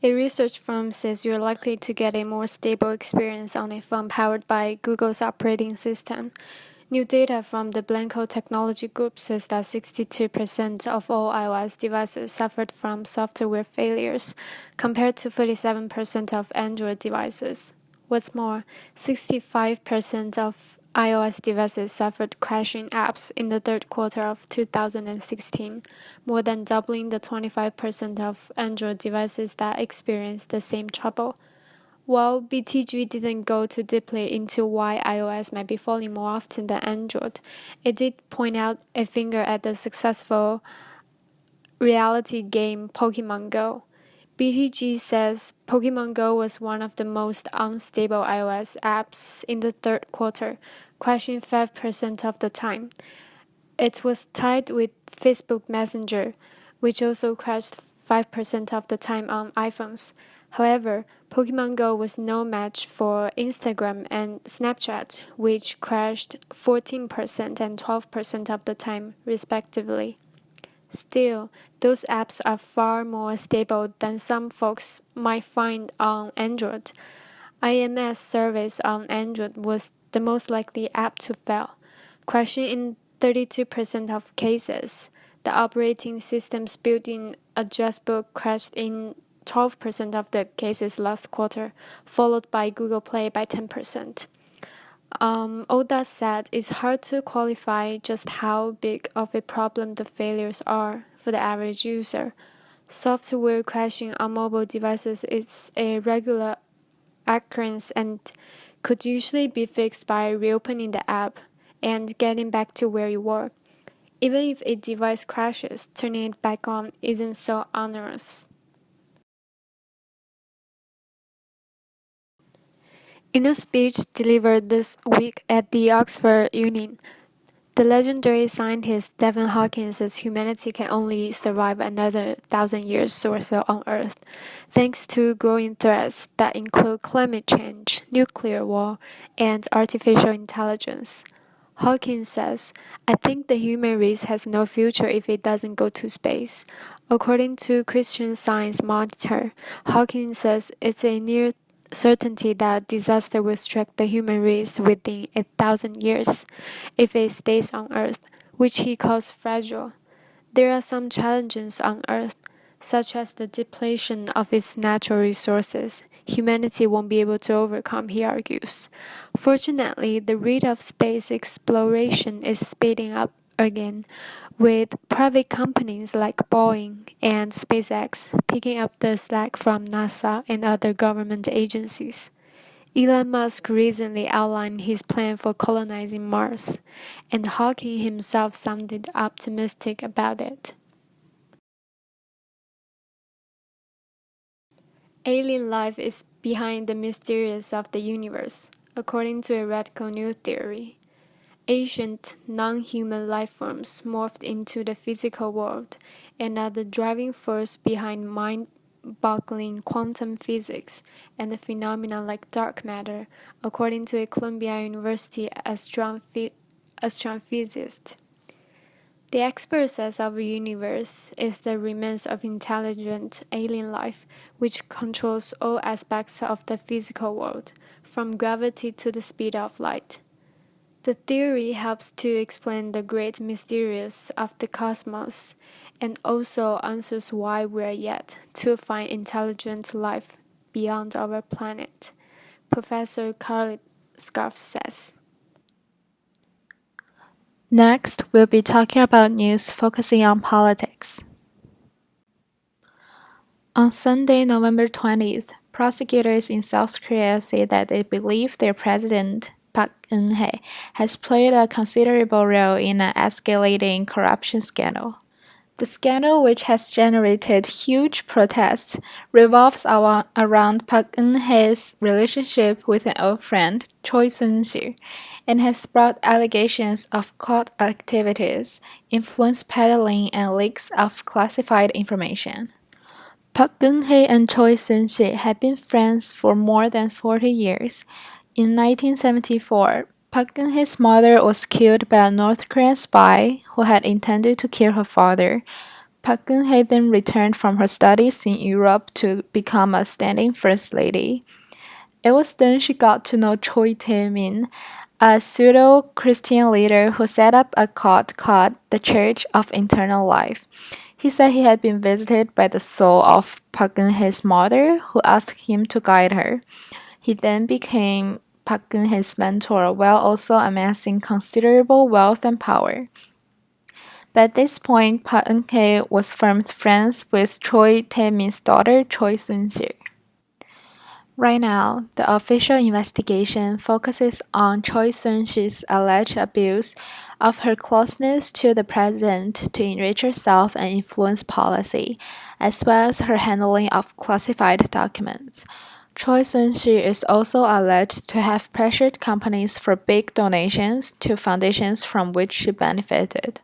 A research firm says you're likely to get a more stable experience on a phone powered by Google's operating system. New data from the Blanco Technology Group says that 62% of all iOS devices suffered from software failures, compared to 47% of Android devices. What's more, 65% of iOS devices suffered crashing apps in the third quarter of 2016, more than doubling the 25% of Android devices that experienced the same trouble. While BTG didn't go too deeply into why iOS might be falling more often than Android, it did point out a finger at the successful reality game Pokemon Go. BTG says Pokemon Go was one of the most unstable iOS apps in the third quarter, crashing 5% of the time. It was tied with Facebook Messenger, which also crashed 5% of the time on iPhones. However, Pokemon Go was no match for Instagram and Snapchat, which crashed 14% and 12% of the time, respectively. Still, those apps are far more stable than some folks might find on Android. IMS service on Android was the most likely app to fail, crashing in 32% of cases. The operating system's built-in addressbook crashed in 12% of the cases last quarter, followed by Google Play by 10%. All that said, it's hard to qualify just how big of a problem the failures are for the average user. Software crashing on mobile devices is a regular occurrence and could usually be fixed by reopening the app and getting back to where you were. Even if a device crashes, turning it back on isn't so onerous. In a speech delivered this week at the Oxford Union, the legendary scientist Stephen Hawking says humanity can only survive another 1,000 years or so on Earth, thanks to growing threats that include climate change, nuclear war, and artificial intelligence. Hawking says, I think the human race has no future if it doesn't go to space. According to Christian Science Monitor, Hawking says it's a near certainty that disaster will strike the human race within 1,000 years if it stays on Earth, which he calls fragile. There are some challenges on Earth, such as the depletion of its natural resources, humanity won't be able to overcome, he argues. Fortunately, the rate of space exploration is speeding up again, with private companies like Boeing and SpaceX picking up the slack from NASA and other government agencies. Elon Musk recently outlined his plan for colonizing Mars, and Hawking himself sounded optimistic about it. Alien life is behind the mysteries of the universe, according to a radical new theory. Ancient, non-human life forms morphed into the physical world and are the driving force behind mind-boggling quantum physics and the phenomena like dark matter, according to a Columbia University astrophysicist. The expert says our universe is the remains of intelligent alien life, which controls all aspects of the physical world, from gravity to the speed of light. The theory helps to explain the great mysteries of the cosmos and also answers why we're yet to find intelligent life beyond our planet, Professor Carly Scarf says. Next, we'll be talking about news focusing on politics. On Sunday, November 20th, prosecutors in South Korea say that they believe their president, Park Geun-hye, has played a considerable role in an escalating corruption scandal. The scandal, which has generated huge protests, revolves around Park Geun-hye's relationship with an old friend, Choi Soon-sil, and has brought allegations of cult activities, influence peddling, and leaks of classified information. Park Geun-hye and Choi Soon-sil had been friends for more than 40 years. In 1974, Park Geun-hye's mother was killed by a North Korean spy who had intended to kill her father. Park Geun-hye then returned from her studies in Europe to become a standing first lady. It was then she got to know Choi Tae-min, a pseudo-Christian leader who set up a cult called the Church of Eternal Life. He said he had been visited by the soul of Park Geun-hye's mother, who asked him to guide her. He then became Park Geun-hye's mentor while also amassing considerable wealth and power. By this point, Park Geun-hye was firm friends with Choi Tae-min's daughter, Choi Soon-sil. Right now, the official investigation focuses on Choi Soon-sil's alleged abuse of her closeness to the president to enrich herself and influence policy, as well as her handling of classified documents. Choi Soon-sil is also alleged to have pressured companies for big donations to foundations from which she benefited.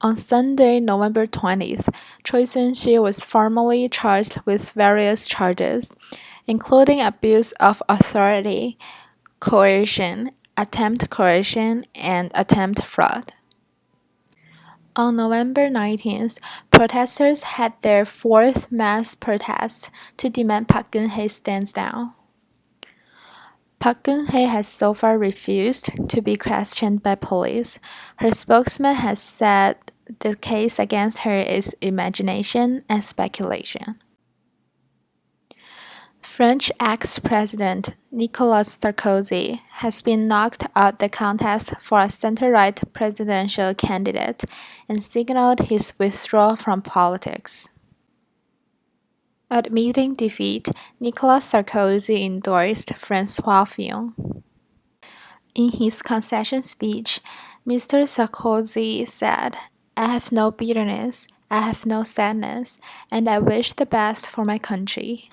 On Sunday, November 20th, Choi Soon-sil was formally charged with various charges, including abuse of authority, coercion, attempt coercion, and attempt fraud. On November 19th, protesters had their fourth mass protest to demand Park Geun-hye stands down. Park Geun-hye has so far refused to be questioned by police. Her spokesman has said the case against her is imagination and speculation. French ex-president Nicolas Sarkozy has been knocked out the contest for a center-right presidential candidate and signaled his withdrawal from politics. Admitting defeat, Nicolas Sarkozy endorsed François Fillon. In his concession speech, Mr. Sarkozy said, "I have no bitterness, I have no sadness, and I wish the best for my country."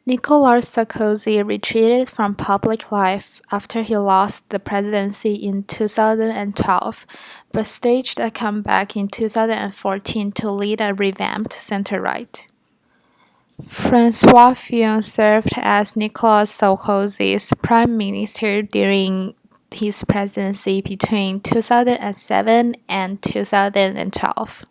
Nicolas Sarkozy retreated from public life after he lost the presidency in 2012, but staged a comeback in 2014 to lead a revamped center-right. François Fillon served as Nicolas Sarkozy's prime minister during his presidency between 2007 and 2012.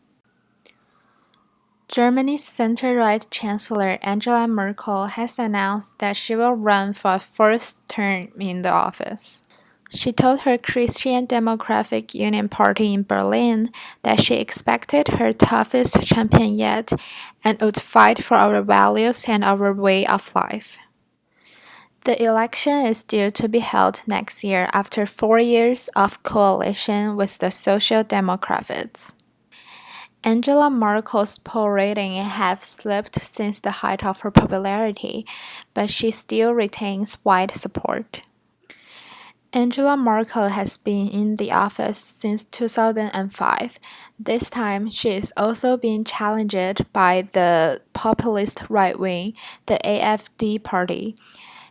Germany's center-right Chancellor Angela Merkel has announced that she will run for a fourth term in the office. She told her Christian Democratic Union Party in Berlin that she expected her toughest champion yet and would fight for our values and our way of life. The election is due to be held next year after 4 years of coalition with the Social Democrats. Angela Merkel's poll rating have slipped since the height of her popularity, but she still retains wide support. Angela Merkel has been in the office since 2005. This time, she is also being challenged by the populist right wing, the AfD party.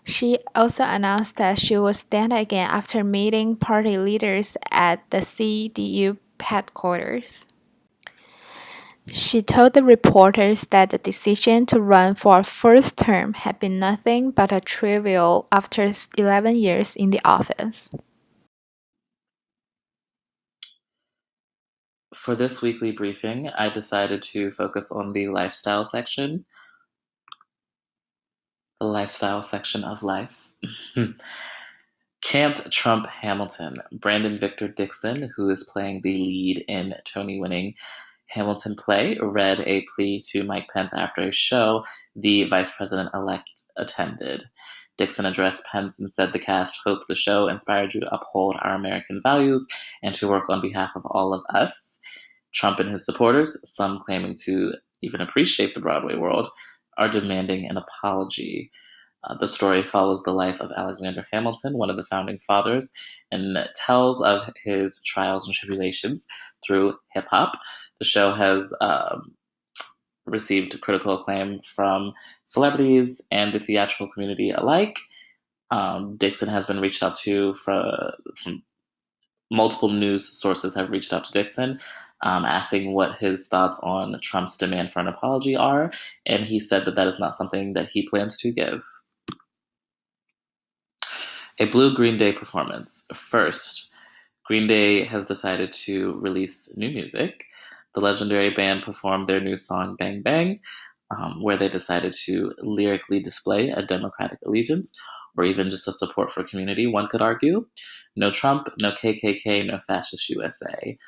She also announced that she will stand again after meeting party leaders at the CDU headquarters. She told the reporters that the decision to run for a fourth term had been nothing but a trivial after 11 years in the office. For this weekly briefing, I decided to focus on the lifestyle section. The lifestyle section of life. Can't Trump Hamilton. Brandon Victor Dixon, who is playing the lead in Tony-winning Hamilton play, read a plea to Mike Pence after a show the vice president-elect attended. Dixon addressed Pence and said the cast hoped the show inspired you to uphold our American values and to work on behalf of all of us. Trump and his supporters, some claiming to even appreciate the Broadway world, are demanding an apology. The story follows the life of Alexander Hamilton, one of the founding fathers, and tells of his trials and tribulations through hip-hop. The show has received critical acclaim from celebrities and the theatrical community alike. Dixon has been reached out to from multiple news sources have reached out to Dixon, asking what his thoughts on Trump's demand for an apology are, and he said that that is not something that he plans to give. A Blue Green Day performance. First, Green Day has decided to release new music. The legendary band performed their new song, Bang Bang, where they decided to lyrically display a democratic allegiance, or even just a support for community, one could argue. No Trump, no KKK, no fascist USA.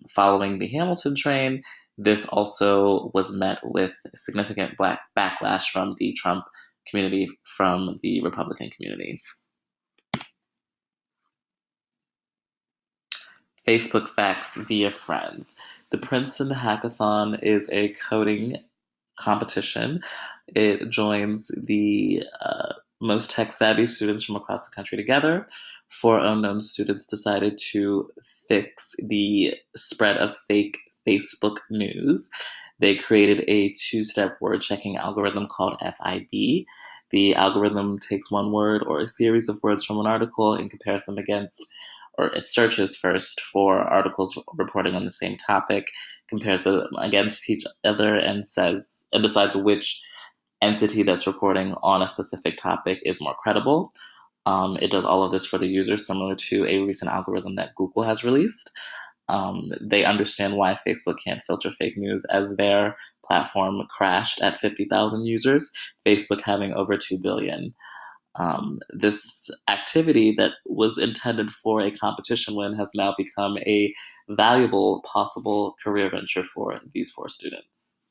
Following the Hamilton train, this also was met with significant black backlash from the Trump community, from the Republican community. Facebook facts via friends. The Princeton Hackathon is a coding competition. It joins the most tech-savvy students from across the country together. 4 unknown students decided to fix the spread of fake Facebook news. They created a 2-step word-checking algorithm called FIB. The algorithm takes one word or a series of words from an article and compares them against, or it searches first for articles reporting on the same topic, compares them against each other, and decides which entity that's reporting on a specific topic is more credible. It does all of this for the user, similar to a recent algorithm that Google has released. They understand why Facebook can't filter fake news, as their platform crashed at 50,000 users, Facebook having over 2 billion. This activity that was intended for a competition win has now become a valuable possible career venture for these 4 students.